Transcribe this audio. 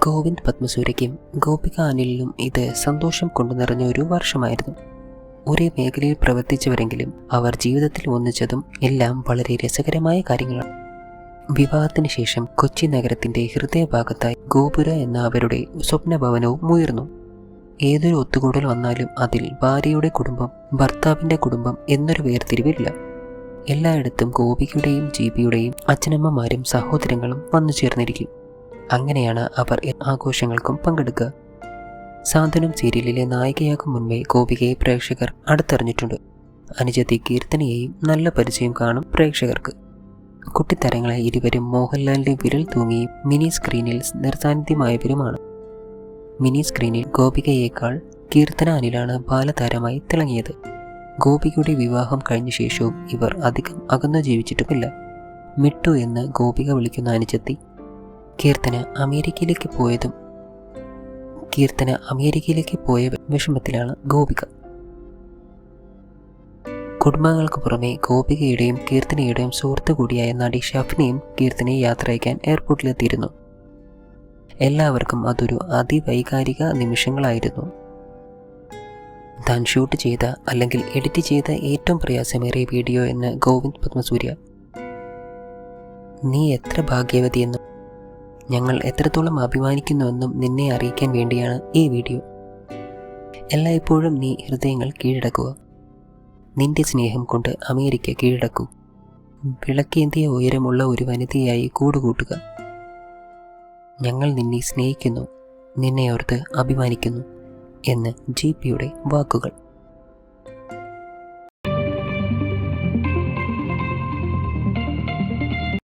ഗോവിന്ദ് പത്മസൂര്യയ്ക്കും ഗോപിക അനിലിനും ഇത് സന്തോഷം കൊണ്ടു നിറഞ്ഞ ഒരു വർഷമായിരുന്നു. ഒരേ മേഖലയിൽ പ്രവർത്തിച്ചവരെങ്കിലും അവർ ജീവിതത്തിൽ ഒന്നിച്ചതും എല്ലാം വളരെ രസകരമായ കാര്യങ്ങളാണ്. വിവാഹത്തിന് ശേഷം കൊച്ചി നഗരത്തിന്റെ ഹൃദയഭാഗത്തായി ഗോപുര എന്ന അവരുടെ സ്വപ്നഭവനവും ഉയർന്നു. ഏതൊരു ഒത്തുകൂടൽ വന്നാലും അതിൽ ഭാര്യയുടെ കുടുംബം, ഭർത്താവിന്റെ കുടുംബം എന്നൊരു വേർതിരിവില്ല. എല്ലായിടത്തും ഗോപികയുടെയും ജീപിയുടെയും അച്ഛനമ്മമാരും സഹോദരങ്ങളും വന്നു ചേർന്നിരിക്കും. അങ്ങനെയാണ് അവർ ആഘോഷങ്ങൾക്കും പങ്കെടുക്കുക. സാന്ത്വനം സീരിയലിലെ നായികയാകും മുൻപേ ഗോപികയെ പ്രേക്ഷകർ അടുത്തറിഞ്ഞിട്ടുണ്ട്. അനുജത്തി കീർത്തനയെയും നല്ല പരിചയം കാണും പ്രേക്ഷകർക്ക്. കുട്ടിത്തരങ്ങളായ ഇരുവരും മോഹൻലാലിന്റെ വിരൽ തൂങ്ങിയും മിനി സ്ക്രീനിൽ നിർസാന്നിധ്യമായവരുമാണ്. മിനി സ്ക്രീനിൽ ഗോപികയേക്കാൾ കീർത്തന അനിലാണ് ബാലതാരമായി തിളങ്ങിയത്. ഗോപികയുടെ വിവാഹം കഴിഞ്ഞ ശേഷവും ഇവർ അധികം അകന്നു ജീവിച്ചിട്ടുമില്ല. മിട്ടു എന്ന് ഗോപിക വിളിക്കുന്ന അനുജത്തി കീർത്തന അമേരിക്കയിലേക്ക് പോയ വിഷമത്തിലാണ് ഗോപിക. കുടുംബങ്ങൾക്ക് പുറമെ ഗോപികയുടെയും കീർത്തനയുടെയും സുഹൃത്തു കൂടിയായ നടി ഷഫ്നയും കീർത്തനയെ യാത്ര അയക്കാൻ എയർപോർട്ടിലെത്തിയിരുന്നു. എല്ലാവർക്കും അതൊരു അതിവൈകാരിക നിമിഷങ്ങളായിരുന്നു. താൻ ഷൂട്ട് ചെയ്ത അല്ലെങ്കിൽ എഡിറ്റ് ചെയ്ത ഏറ്റവും പ്രയാസമേറിയ വീഡിയോ എന്ന് ഗോവിന്ദ് പത്മസൂര്യ. നീ എത്ര ഭാഗ്യവതിയെന്നും ഞങ്ങൾ എത്രത്തോളം അഭിമാനിക്കുന്നുവെന്നും നിന്നെ അറിയിക്കാൻ വേണ്ടിയാണ് ഈ വീഡിയോ. എല്ലായ്പ്പോഴും നീ ഹൃദയങ്ങൾ കീഴടക്കുക. നിന്റെ സ്നേഹം കൊണ്ട് അമേരിക്ക കീഴടക്കൂ. വിളക്കേന്തിയ ഉയരമുള്ള ഒരു വനിതയായി കൂടുകൂട്ടുക. ഞങ്ങൾ നിന്നെ സ്നേഹിക്കുന്നു, നിന്നെ ഓർത്ത് അഭിമാനിക്കുന്നു എന്ന് GPയുടെ വാക്കുകൾ.